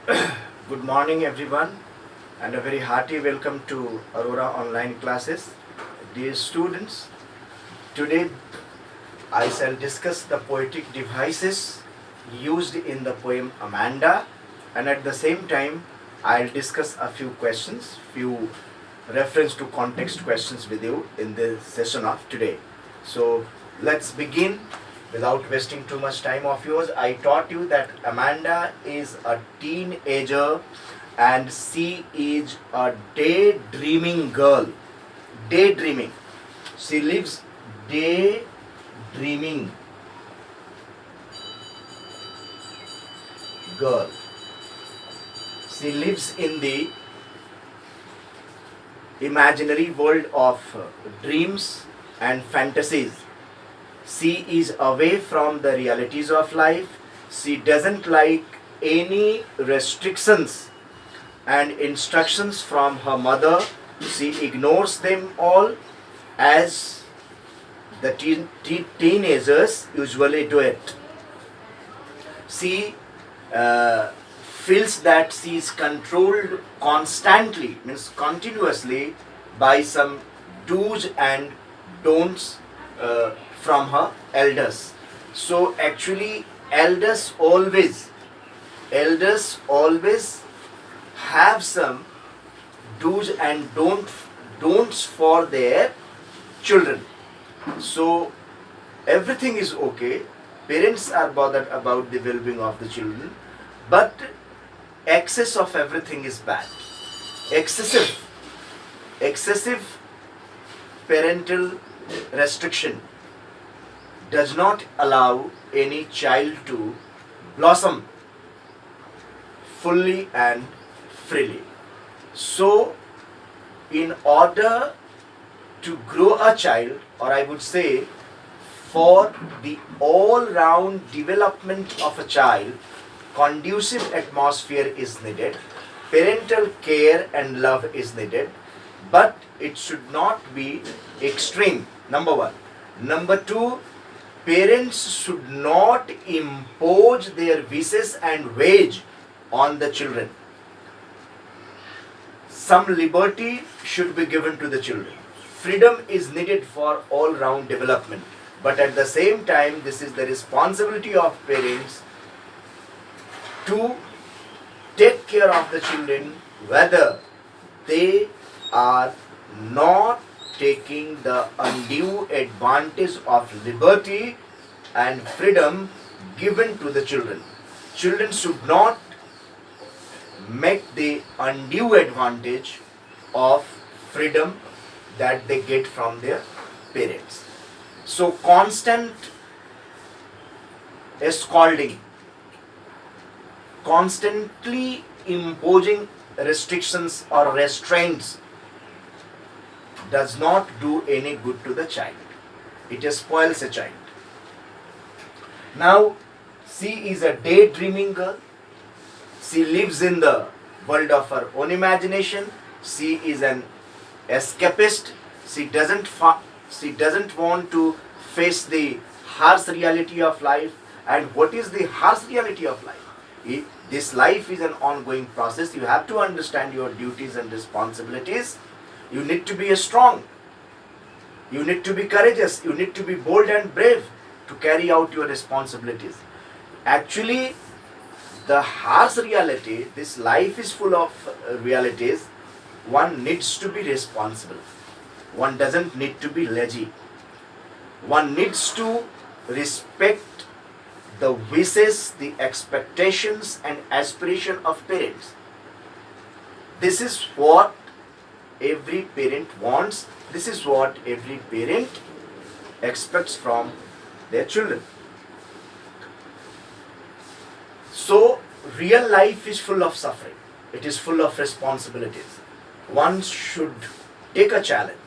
Good morning, everyone, and a very hearty welcome to Aurora Online Classes. Dear students, today I shall discuss the poetic devices used in the poem Amanda, and at the same time, I'll discuss a few questions, few reference to context questions with you in the session of today. So let's begin without wasting too much time of yours. I taught you that Amanda is a teenager and she is a daydreaming girl. Daydreaming. She lives daydreaming girl. She lives in the imaginary world of dreams and fantasies. She is away from the realities of life. She doesn't like any restrictions and instructions from her mother. She ignores them all as the teenagers usually do it. She feels that she is controlled constantly, means continuously, by some do's and don'ts from her elders. So actually, elders always have some do's and don'ts for their children. So everything is okay. Parents are bothered about the well-being of the children, but excess of everything is bad. Excessive, excessive parental restriction does not allow any child to blossom fully and freely. So, in order to grow a child, or I would say, for the all round development of a child, conducive atmosphere is needed, parental care and love is needed, but it should not be extreme. Number one. Number two, parents should not impose their wishes and ways on the children. Some liberty should be given to the children. Freedom is needed for all round development, but at the same time, this is the responsibility of parents to take care of the children, whether they are not taking the undue advantage of liberty and freedom given to the children. Children should not make the undue advantage of freedom that they get from their parents. So constant scolding, constantly imposing restrictions or restraints does not do any good to the child. It spoils a child. Now, she is a daydreaming girl. She lives in the world of her own imagination. She is an escapist. She doesn't want to face the harsh reality of life. And what is the harsh reality of life? This life is an ongoing process. You have to understand your duties and responsibilities. You need to be strong. You need to be courageous. You need to be bold and brave to carry out your responsibilities. Actually, the harsh reality, this life is full of realities. One needs to be responsible. One doesn't need to be lazy. One needs to respect the wishes, the expectations and aspiration of parents. This is what every parent wants. This is what every parent expects from their children. So, real life is full of suffering. It is full of responsibilities. One should take a challenge.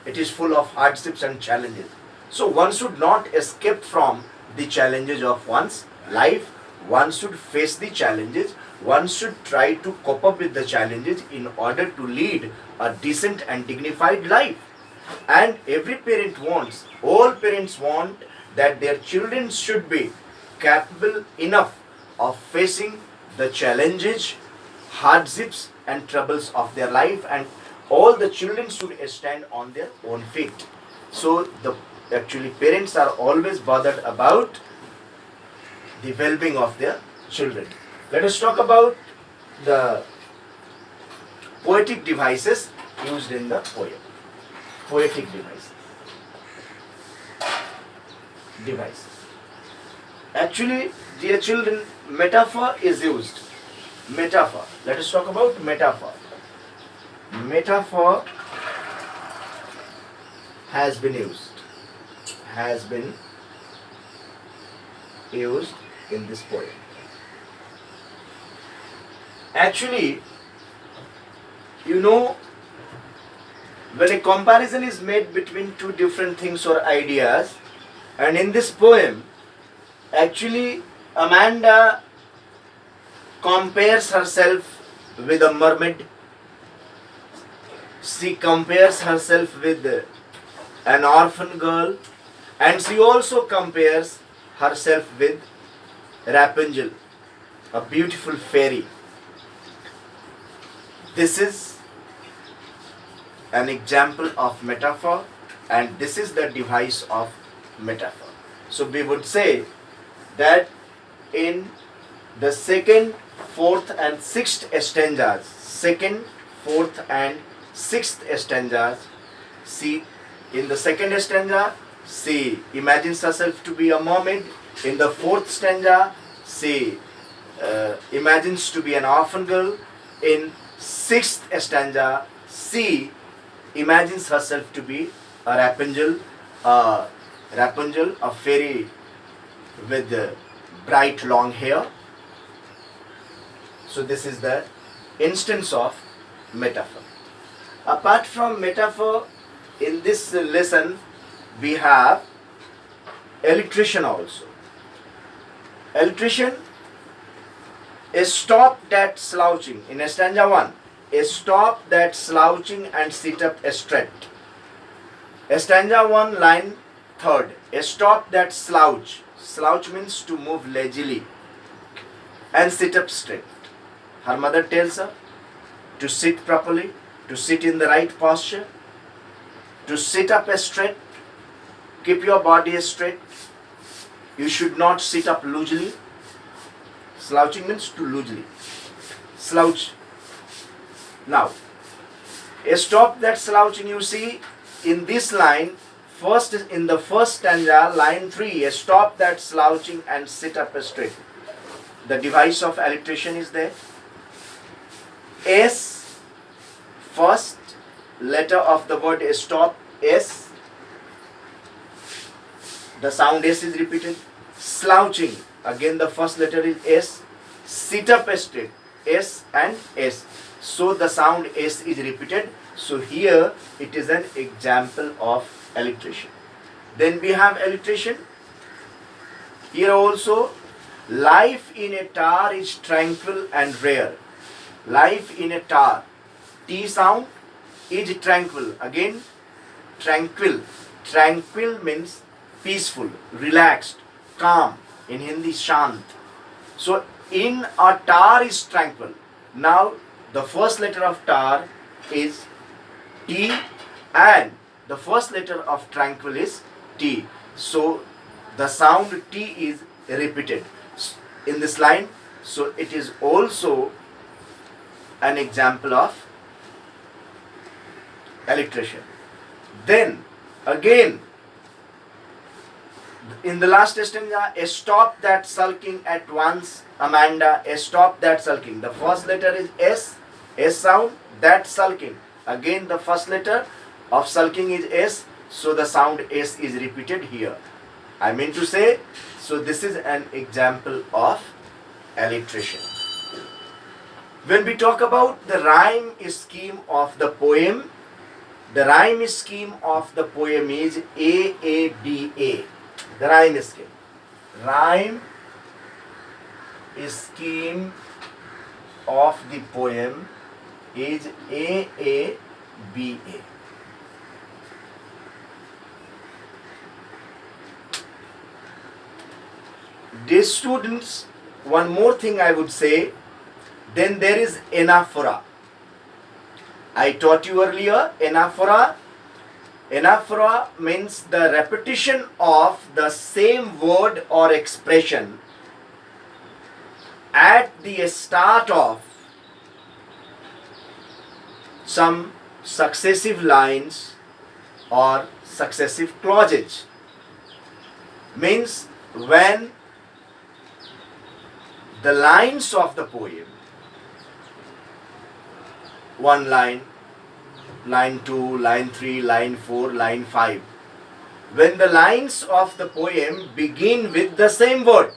It is full of hardships and challenges. So, one should not escape from the challenges of one's life. One should face the challenges. One should try to cope up with the challenges in order to lead a decent and dignified life. And every parent wants, all parents want that their children should be capable enough of facing the challenges, hardships and troubles of their life, and all the children should stand on their own feet. So the actually parents are always bothered about the well-being of their children. Let us talk about the poetic devices used in the poem. Poetic devices. Actually, dear children, metaphor is used. Metaphor. Let us talk about metaphor. Metaphor has been used. Has been used in this poem. Actually, you know, when a comparison is made between two different things or ideas, and in this poem, actually, Amanda compares herself with a mermaid. She compares herself with an orphan girl, and she also compares herself with Rapunzel, a beautiful fairy. This is an example of metaphor, and this is the device of metaphor. So we would say that in the second, fourth and sixth stanzas, second, fourth and sixth stanzas, she, in the second stanza, she imagines herself to be a mermaid. In the fourth stanza, she imagines to be an orphan girl. In sixth stanza, she imagines herself to be a Rapunzel, a fairy with bright long hair. So this is the instance of metaphor. Apart from metaphor, in this lesson we have alliteration also. Alliteration is stop that slouching. In stanza 1, stop that slouching and sit up straight. Stanza 1, line 3rd, stop that slouch. Slouch means to move lazily and sit up straight. Her mother tells her to sit properly, to sit in the right posture, to sit up straight, keep your body straight. You should not sit up loosely. Slouching means to loosely. Slouch. Now, stop that slouching. You see in this line, first in the first stanza, line 3, stop that slouching and sit up straight. The device of alliteration is there. S, first letter of the word stop, S. The sound S is repeated. Slouching, again the first letter is S. Sit up straight, S and S. So the sound S is repeated. So here it is an example of alliteration. Then we have alliteration. Here also, life in a tar is tranquil and rare. Life in a tar, T sound, is tranquil. Again, tranquil. Tranquil means peaceful, relaxed, calm. In Hindi, shant. So in a tar is tranquil. Now the first letter of tar is T and the first letter of tranquil is T. So the sound T is repeated in this line. So it is also an example of alliteration. Then again, in the last stanza, stop that sulking at once, Amanda, stop that sulking. The first letter is S, S sound, that sulking. Again the first letter of sulking is S, so the sound S is repeated here. I mean to say, so this is an example of alliteration. When we talk about the rhyme scheme of the poem, the rhyme scheme of the poem is AABA. The rhyme scheme. Rhyme scheme of the poem is AABA. Dear students, one more thing I would say, then there is anaphora. I taught you earlier, anaphora. Anaphora means the repetition of the same word or expression at the start of some successive lines or successive clauses. Means when the lines of the poem, one line, line 2, line 3, line 4, line 5, when the lines of the poem begin with the same word,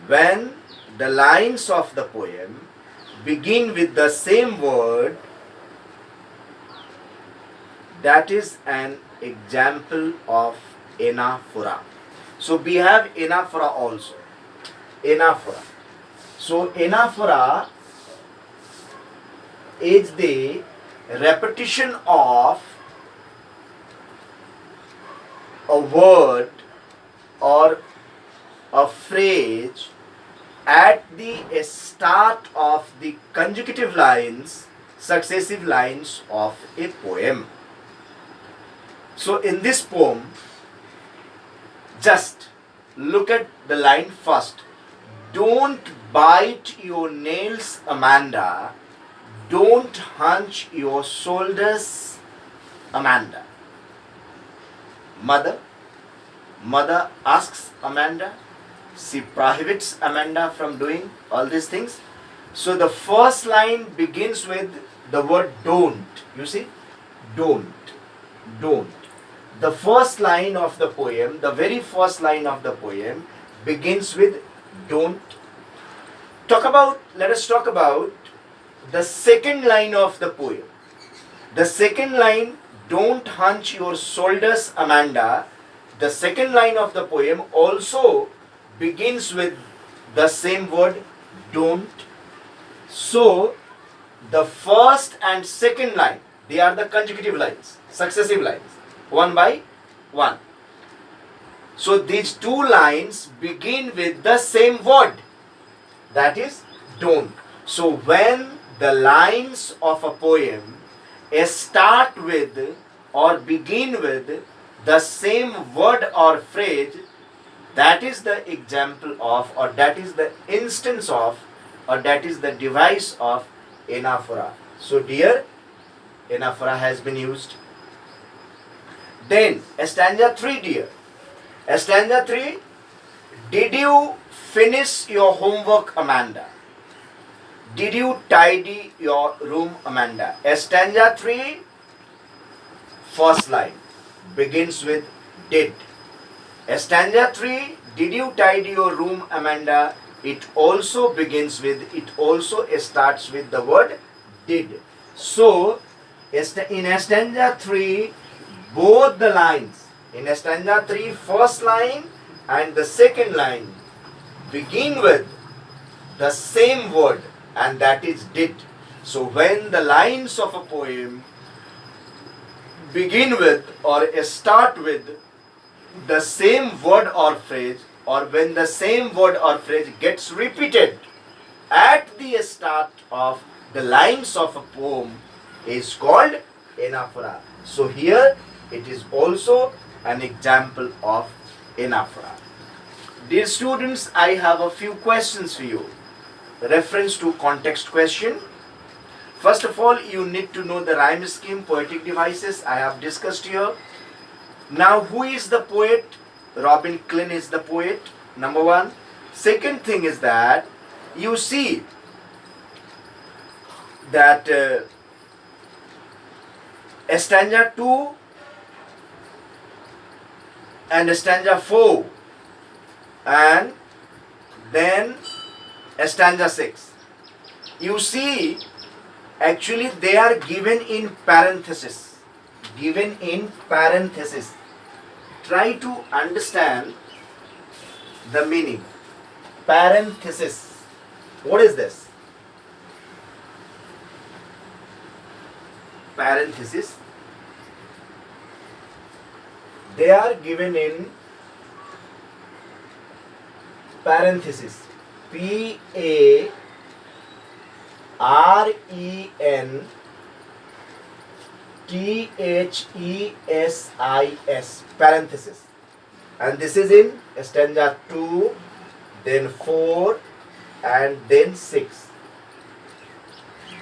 when the lines of the poem begin with the same word, that is an example of anaphora. So we have anaphora also. Anaphora. So anaphora is the repetition of a word or a phrase at the start of the consecutive lines, successive lines of a poem. So in this poem, just look at the line first. Don't bite your nails, Amanda. Don't hunch your shoulders, Amanda. Mother asks Amanda. She prohibits Amanda from doing all these things. So the first line begins with the word don't. You see? Don't. The first line of the poem, the very first line of the poem begins with don't. Let us talk about the second line of the poem. The second line, don't hunch your shoulders, Amanda. The second line of the poem also begins with the same word, don't. So, the first and second line, they are the consecutive lines, successive lines, one by one. So, these two lines begin with the same word, that is, don't. So, when the lines of a poem start with or begin with the same word or phrase, that is the example of, or that is the instance of, or that is the device of anaphora. So dear, anaphora has been used. Then stanza 3, dear. Stanza 3, did you finish your homework, Amanda? Did you tidy your room, Amanda? Stanza 3, first line begins with did. Stanza 3, did you tidy your room, Amanda? It also starts with the word did. So, in stanza 3, both the lines, in stanza 3, first line and the second line begin with the same word, and that is did. So, when the lines of a poem begin with or start with the same word or phrase, or when the same word or phrase gets repeated at the start of the lines of a poem, is called anaphora. So here it is also an example of anaphora. Dear students, I have a few questions for you. Reference to context question. First of all, you need to know the rhyme scheme, poetic devices I have discussed here. Now, who is the poet? Robin Klein is the poet, number one. Second thing is that you see that stanza 2 and stanza 4 and then stanza 6. You see, actually they are given in parenthesis. Try to understand the meaning. Parenthesis. What is this? Parenthesis. They are given in parenthesis, Parenthesis, parenthesis, and this is in stanza 2, then 4, and then 6.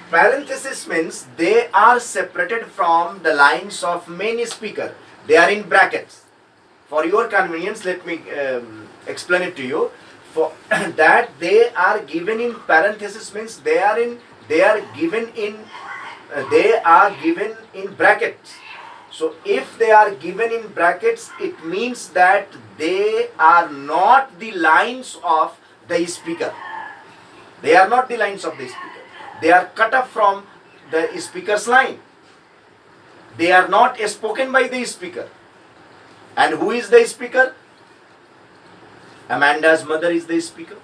Parenthesis means they are separated from the lines of main speaker. They are in brackets. For your convenience, let me explain it to you. For that they are given in parenthesis means they are given in brackets. So if they are given in brackets, it means that they are not the lines of the speaker. They are not the lines of the speaker. They are cut off from the speaker's line. They are not spoken by the speaker. And who is the speaker? Amanda's mother is the speaker.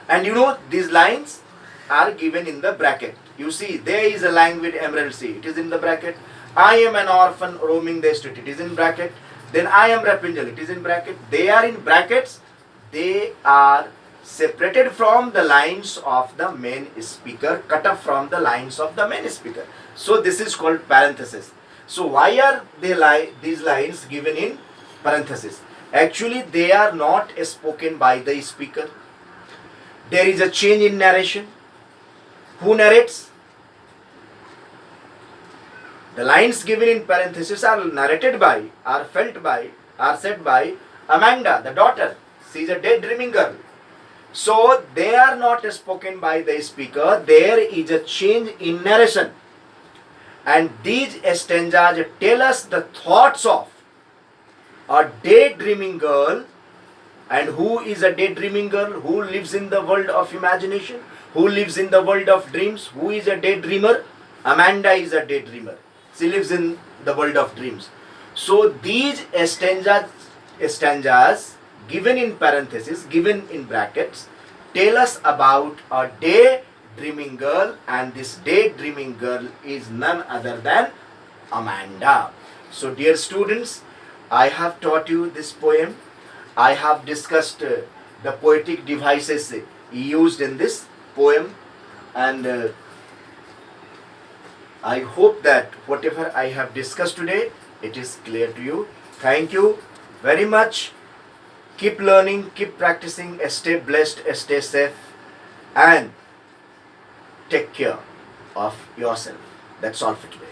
And you know, these lines are given in the bracket. You see, there is a languid emerald sea. It is in the bracket. I am an orphan roaming the street. It is in bracket. Then I am Rapunzel. It is in bracket. They are in brackets. They are separated from the lines of the main speaker, cut off from the lines of the main speaker. So this is called parenthesis. So why are these lines given in parenthesis? Actually, they are not spoken by the speaker. There is a change in narration. Who narrates? The lines given in parenthesis are narrated by, are felt by, are said by Amanda, the daughter. She is a daydreaming girl. So they are not spoken by the speaker. There is a change in narration. And these stanzas tell us the thoughts of a daydreaming girl. And who is a daydreaming girl? Who lives in the world of imagination? Who lives in the world of dreams? Who is a daydreamer? Amanda is a daydreamer. She lives in the world of dreams. So these stanzas given in parentheses, given in brackets, tell us about a daydreaming girl, and this daydreaming girl is none other than Amanda. So dear students, I have taught you this poem. I have discussed the poetic devices used in this poem, and I hope that whatever I have discussed today, it is clear to you. Thank you very much. Keep learning, keep practicing, stay blessed, stay safe, and take care of yourself. That's all for today.